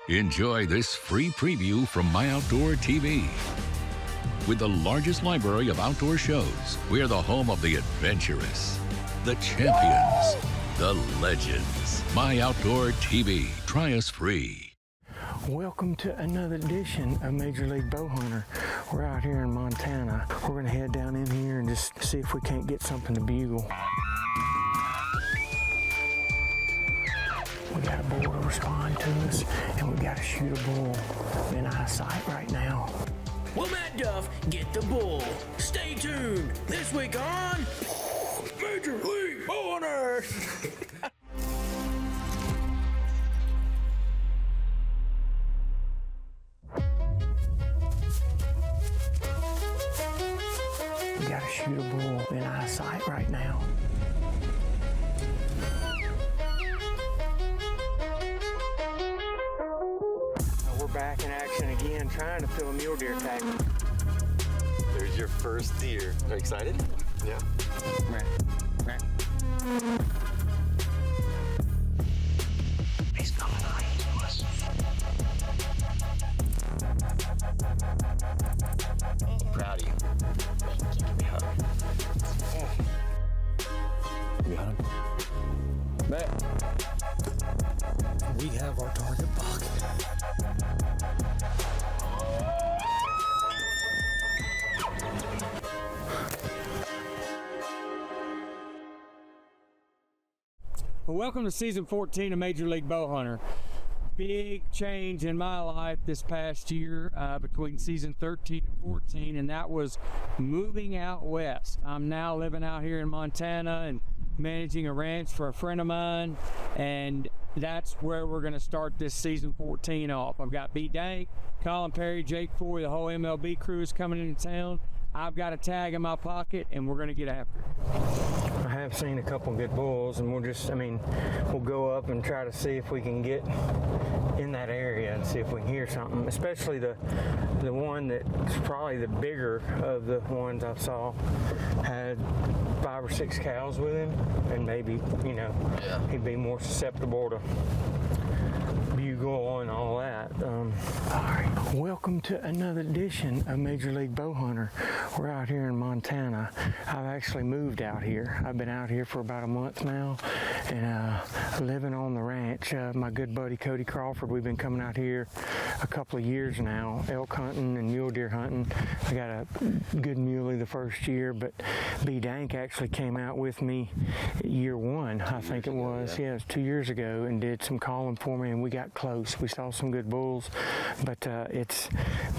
Enjoy this free preview from MyOutdoorTV. With the largest library of outdoor shows, we're the home of the adventurous, the champions, the legends. MyOutdoorTV. Try us free. Welcome to another edition of Major League Bowhunter. We're out here in Montana. We're going to head down in here and just see if we can't get something to bugle. We got a bull to respond to us, and we got to shoot a bull in eyesight right now. Will Matt Duff get the bull? Stay tuned this week on Major League Bowhunter. We got to shoot a bull in eyesight right now. We're back in action again, trying to fill a mule deer tag. There's your first deer. Are you excited? Yeah. He's coming on to us. Proud of you. Give me a hug. You got him? Matt. We have our target buck. Well, welcome to season 14 of Major League Bowhunter. Big change in my life this past year between season 13 and 14, and that was moving out west. I'm now living out here in Montana and managing a ranch for a friend of mine, and that's where we're going to start this season 14 off. I've got B. Dank, Colin Perry, Jake Foy, the whole MLB crew is coming into town. I've got a tag in my pocket, and we're going to get after it. I have seen a couple good bulls, and we'll go up and try to see if we can get in that area and see if we can hear something, especially the one that's probably the bigger of the ones I saw had 5 or 6 cows with him, and maybe, he'd be more susceptible to bugle and all that. All right, welcome to another edition of Major League Bowhunter. We're out here in Montana. I've actually moved out here. I've been out here for about a month now, and living on the ranch. My good buddy Cody Crawford, we've been coming out here a couple of years now, elk hunting and mule deer hunting. I got a good muley the first year, but B. Dank actually came out with me year one, I think it was. Yeah, it was 2 years ago, and did some calling for me, and we got close. We saw some good bulls, but it's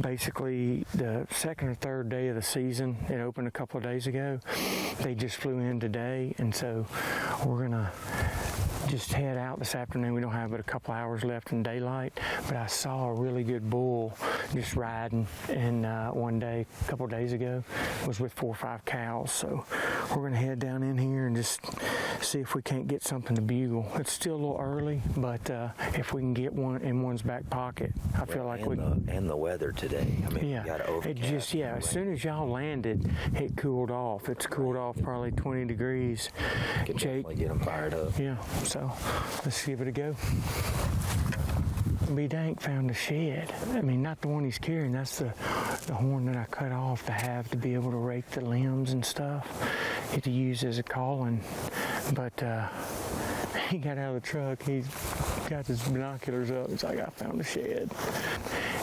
basically the second or third day of the season. It opened a couple of days ago. They just flew in today, and so we're gonna just head out this afternoon. We don't have but a couple hours left in daylight, but I saw a really good bull just riding, and one day, a couple of days ago, was with 4 or 5 cows. So we're gonna head down in here and just see if we can't get something to bugle. It's still a little early, but if we can get one in one's back pocket, I feel like we can. And the weather today. I mean, yeah, you got to overcast. it just, as soon as y'all landed, it cooled off. It's cooled off probably 20 degrees. Can Jake, definitely get them fired up. yeah, so let's give it a go. B. Dank found a shed. I mean, not the one he's carrying. That's the horn that I cut off to be able to rake the limbs and stuff. To use as a calling. But he got out of the truck. He's got his binoculars up. It's like, I found a shed.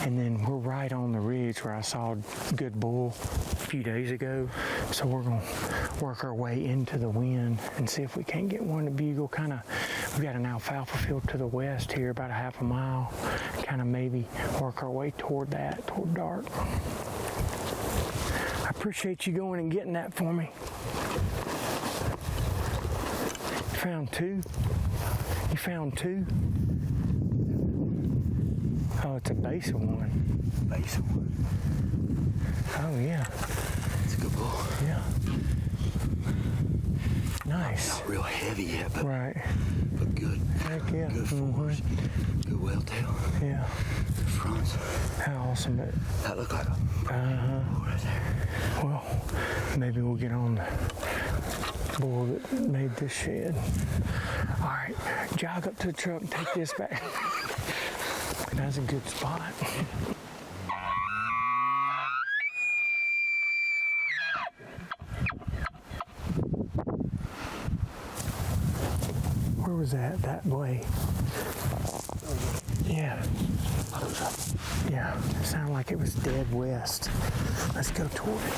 And then we're right on the ridge where I saw a good bull a few days ago. So we're going to work our way into the wind and see if we can't get one to bugle. We've got an alfalfa field to the west here, about a half a mile. Kind of maybe work our way toward dark. I appreciate you going and getting that for me. Found 2? You found 2? Oh, it's a base one. Base one. Oh, yeah. It's a good bull. Yeah. Nice. Not real heavy yet, but, right. But good. Heck yeah. Good force. Good whale tail. Yeah. Good fronts. How awesome. That looked like a bull right there. Well, maybe we'll get on the bull that made this shed. All right, jog up to the truck and take this back. That's a good spot. Where was that? That way. Yeah. Yeah, it sounded like it was dead west. Let's go toward it.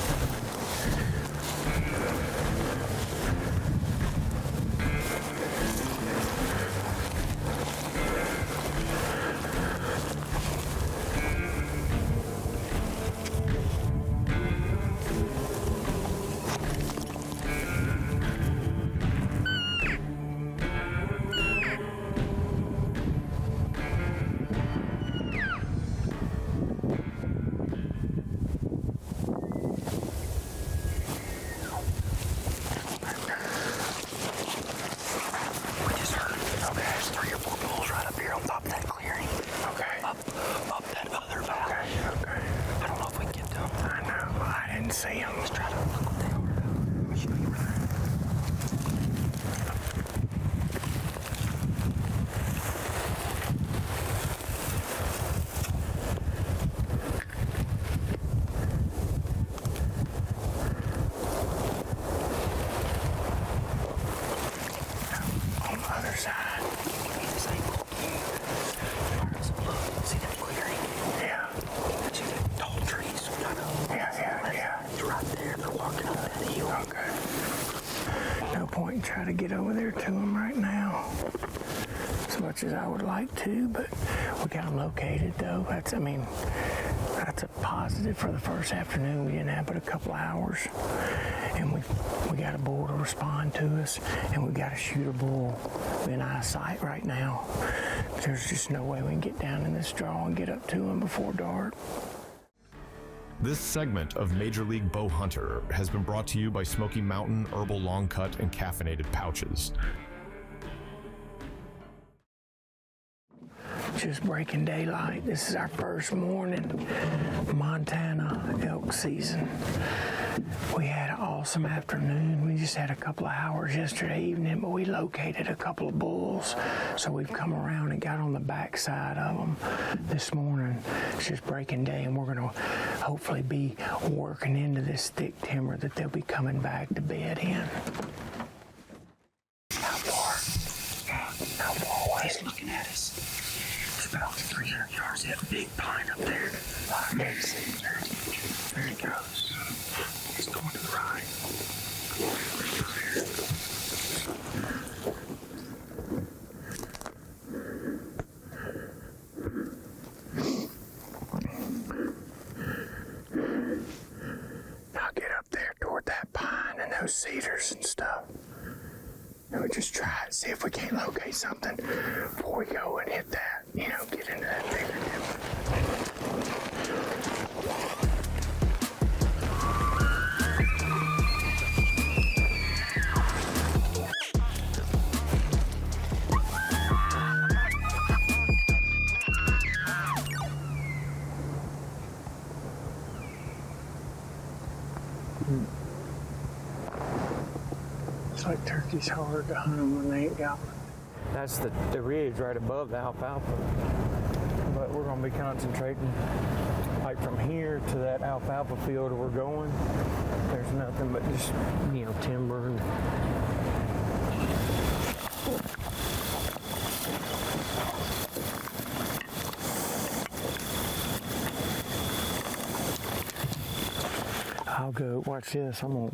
See them. Let's try to look what they are. Let me show you where they're on the other side. This ain't look. See that clearing? Yeah. See that tall trees? Yeah. Right there, they're walking up that hill. Okay. No point in trying to get over there to them right now. As much as I would like to, but we got them located though. That's a positive for the first afternoon. We didn't have but a couple hours. And we got a bull to respond to us, and we got to shoot a bull in eyesight right now. There's just no way we can get down in this draw and get up to him before dark. This segment of Major League Bowhunter has been brought to you by Smoky Mountain Herbal Long Cut and Caffeinated Pouches. Just breaking daylight. This is our first morning Montana elk season. We had an awesome afternoon. We just had a couple of hours yesterday evening, but we located a couple of bulls. So we've come around and got on the back side of them this morning. It's just breaking day, and we're going to hopefully be working into this thick timber that they'll be coming back to bed in. How far away? He's looking at us. It's about 300 yards. That big pine up there. There he goes. He's going to the right. Now get up there toward that pine and those cedars and stuff. And we just try it, see if we can't locate something before we go and hit that, get into that bigger timber. It's like turkey's hard to hunt them when they ain't got one. That's the ridge right above the alfalfa. But we're going to be concentrating like from here to that alfalfa field where we're going. There's nothing but just, timber and I'll go, watch this, I'm gonna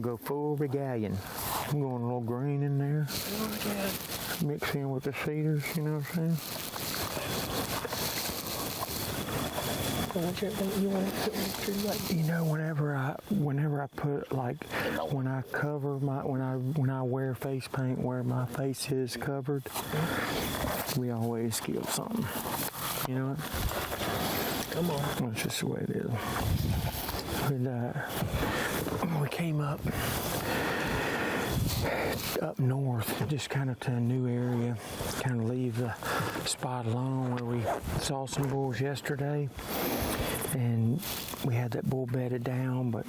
go full regalia. I'm going a little green in there. Mix in with the cedars, you know what I'm saying? Whenever I put when I cover when I wear face paint where my face is covered, we always kill something. You know what? Come on. That's just the way it is. We came up north, just kind of to a new area, kind of leave the spot alone where we saw some bulls yesterday, and we had that bull bedded down, but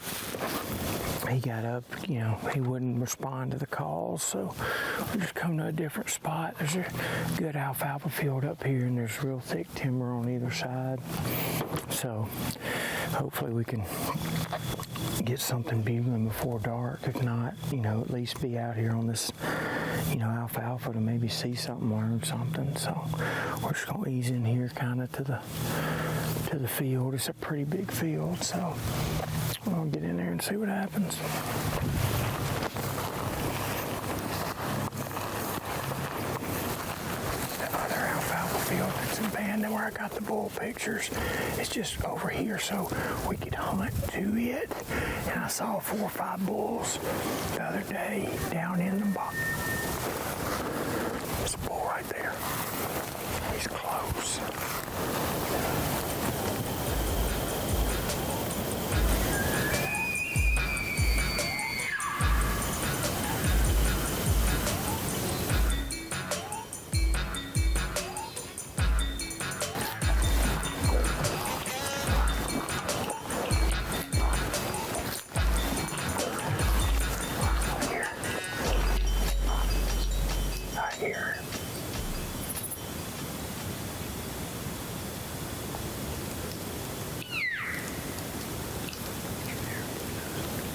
he got up, you know, he wouldn't respond to the calls, so we're just coming to a different spot. There's a good alfalfa field up here, and there's real thick timber on either side. So hopefully we can get something bugling before dark. If not, you know, at least be out here on this, you know, alfalfa to maybe see something, learn something. So we're just gonna ease in here kind of to the field. It's a pretty big field, so we'll get in there and see what happens. The other alfalfa field that's abandoned where I got the bull pictures, it's just over here, so we could hunt to it. And I saw 4 or 5 bulls the other day down in the bottom. There's a bull right there. He's close. Here.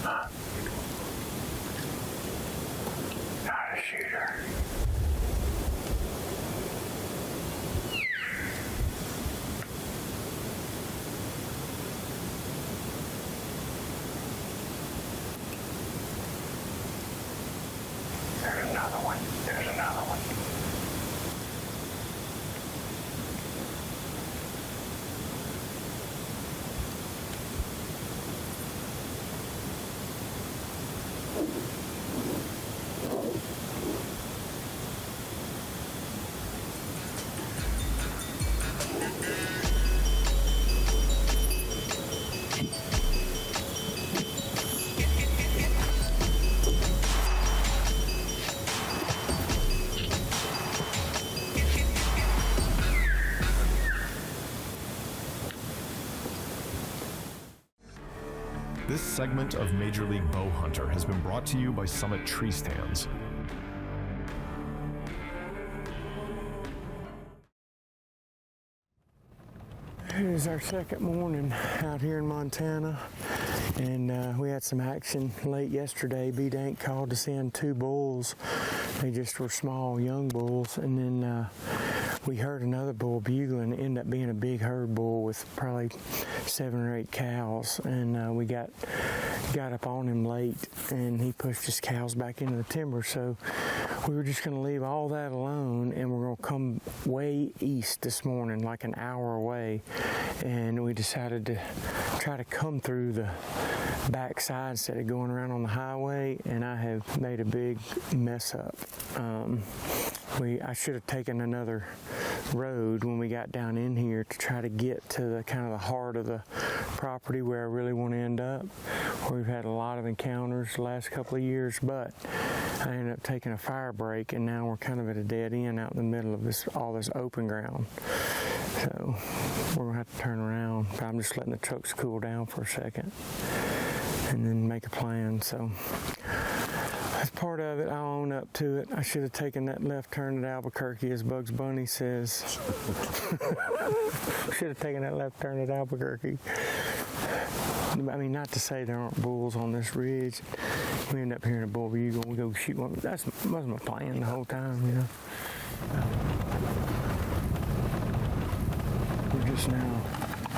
Not a shooter. There's another one. There's another one. This segment of Major League Bowhunter has been brought to you by Summit Tree Stands. It is our second morning out here in Montana, and we had some action late yesterday. B-Dank called us in 2 bulls. They just were small, young bulls, and then we heard another bull bugling. It ended up being a big herd bull with probably 7 or 8 cows, and we got up on him late, and he pushed his cows back into the timber. So we were just going to leave all that alone, and we're going to come way east this morning, like an hour away, and we decided to try to come through the backside instead of going around on the highway, and I have made a big mess up. I should have taken another road when we got down in here to try to get to the kind of the heart of the property where I really want to end up, where we've had a lot of encounters the last couple of years, but I ended up taking a fire break, and now we're kind of at a dead end out in the middle of all this open ground. So we're gonna have to turn around. I'm just letting the trucks cool down for a second and then make a plan. So that's part of it. I'll own up to it. I should have taken that left turn at Albuquerque, as Bugs Bunny says. Should have taken that left turn at Albuquerque. I mean, not to say there aren't bulls on this ridge. We end up hearing a bull bugle, we go shoot one. That was my plan the whole time, you know. We're just now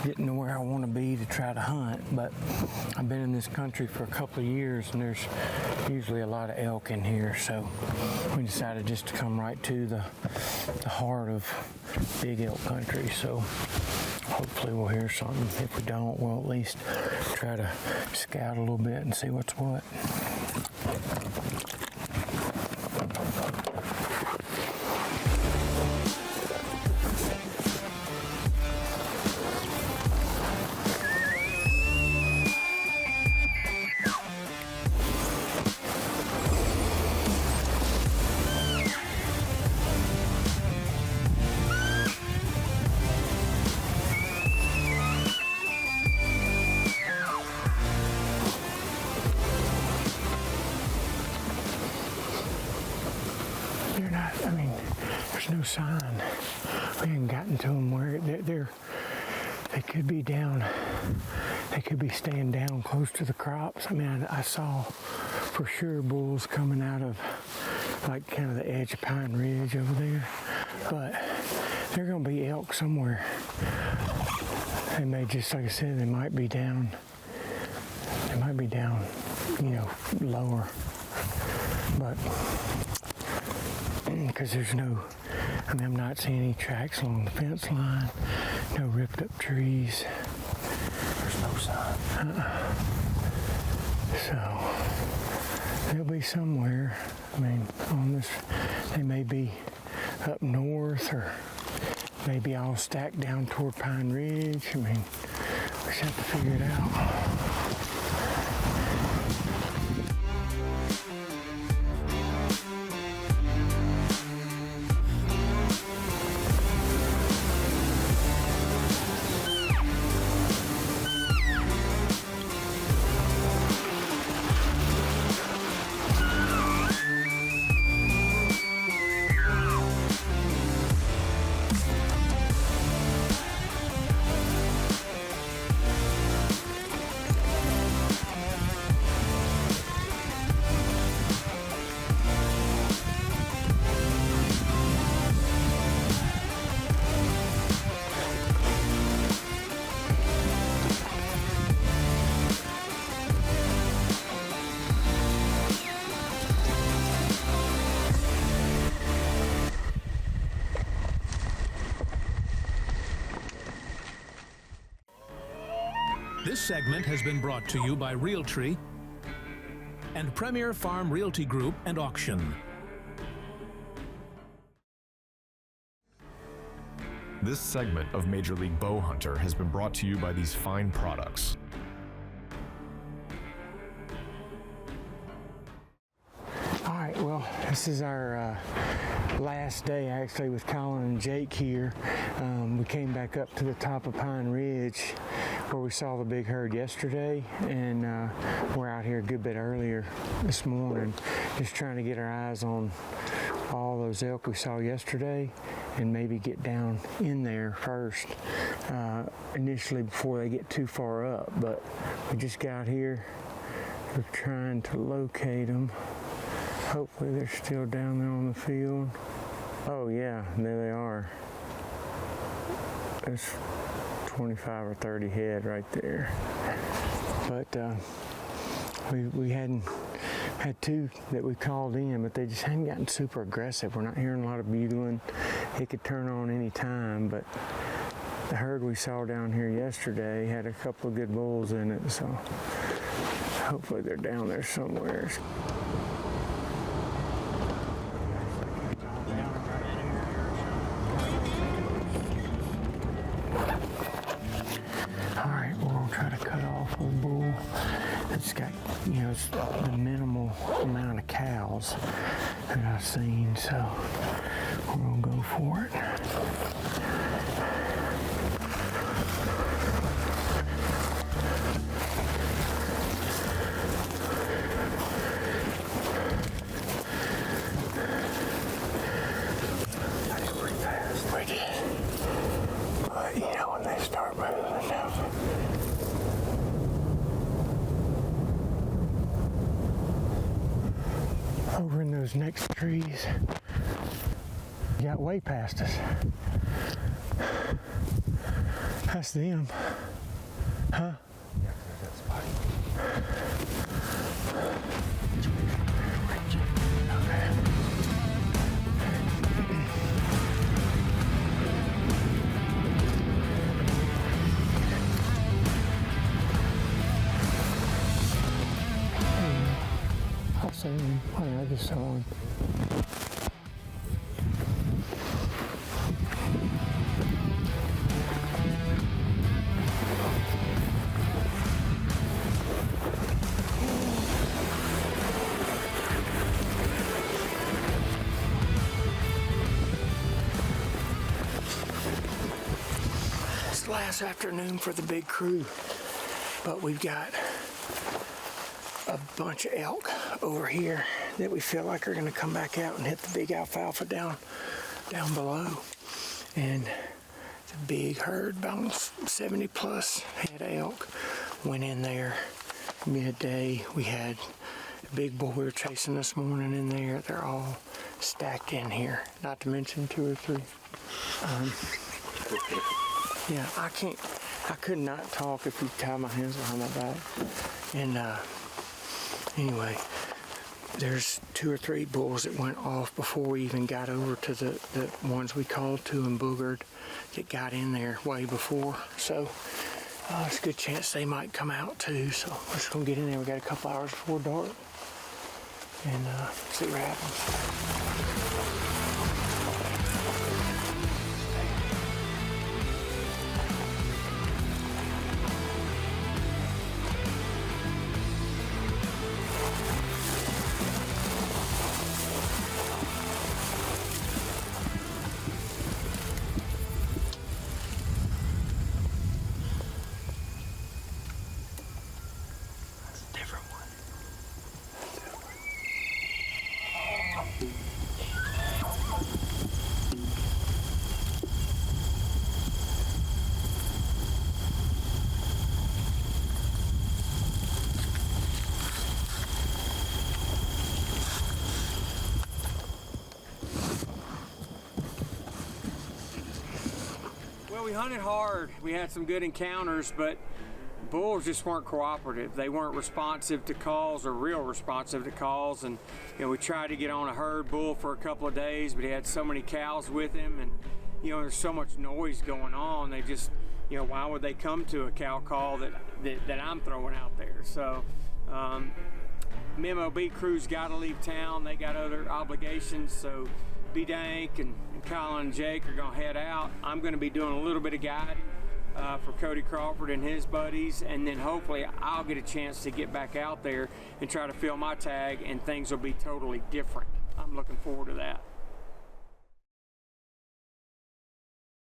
getting to where I want to be to try to hunt, but I've been in this country for a couple of years, and there's usually a lot of elk in here, so we decided just to come right to the heart of big elk country. So hopefully we'll hear something. If we don't, we'll at least try to scout a little bit and see what's what. not, I mean, there's no sign. We haven't gotten to them where they could be down. They could be staying down close to the crops. I mean, I saw for sure bulls coming out of like kind of the edge of Pine Ridge over there. But they're gonna be elk somewhere. They may just, like I said, they might be down. They might be down, you know, lower. But because there's no, I mean, I'm not seeing any tracks along the fence line, no ripped up trees. There's no sign. So they'll be somewhere. I mean, on this, they may be up north or maybe all stacked down toward Pine Ridge. I mean, we just have to figure it out. This segment has been brought to you by Realtree and Premier Farm Realty Group and Auction. This segment of Major League Bowhunter has been brought to you by these fine products. All right, well, this is our last day actually with Colin and Jake here. We came back up to the top of Pine Ridge where we saw the big herd yesterday, and we're out here a good bit earlier this morning just trying to get our eyes on all those elk we saw yesterday and maybe get down in there first initially before they get too far up. But we just got here, we're trying to locate them. Hopefully they're still down there on the field. Oh yeah, there they are. There's 25 or 30 head right there. But we hadn't had two that we called in, but they just hadn't gotten super aggressive. We're not hearing a lot of bugling. It could turn on any time, but the herd we saw down here yesterday had a couple of good bulls in it, so hopefully they're down there somewhere. It's got, you know, it's the minimal amount of cows that I've seen, so we're gonna go for it. That's pretty fast. We did. But, you know, when they start moving now. Over in those next trees, you got way past us. That's them. Huh? I just saw one. It's the last afternoon for the big crew, but we've got a bunch of elk over here that we feel like are going to come back out and hit the big alfalfa down below. And it's a big herd, about 70 plus head of elk. Went in there midday. We had a big bull we were chasing this morning in there. They're all stacked in here, not to mention 2 or 3. Yeah, I could not talk if you tie my hands behind my back. And anyway, there's 2 or 3 bulls that went off before we even got over to the ones we called to and boogered that got in there way before. So there's a good chance they might come out too. So we're just gonna get in there. We got a couple hours before dark and see what happens. Well, we hunted hard. We had some good encounters, but bulls just weren't cooperative. They weren't responsive to calls or real responsive to calls. And we tried to get on a herd bull for a couple of days, but he had so many cows with him, and there's so much noise going on. They just, why would they come to a cow call that I'm throwing out there? So MOB crew's got to leave town. They got other obligations. So B-Dank and Colin and Jake are gonna head out. I'm gonna be doing a little bit of guiding for Cody Crawford and his buddies, and then hopefully I'll get a chance to get back out there and try to fill my tag, and things will be totally different. I'm looking forward to that.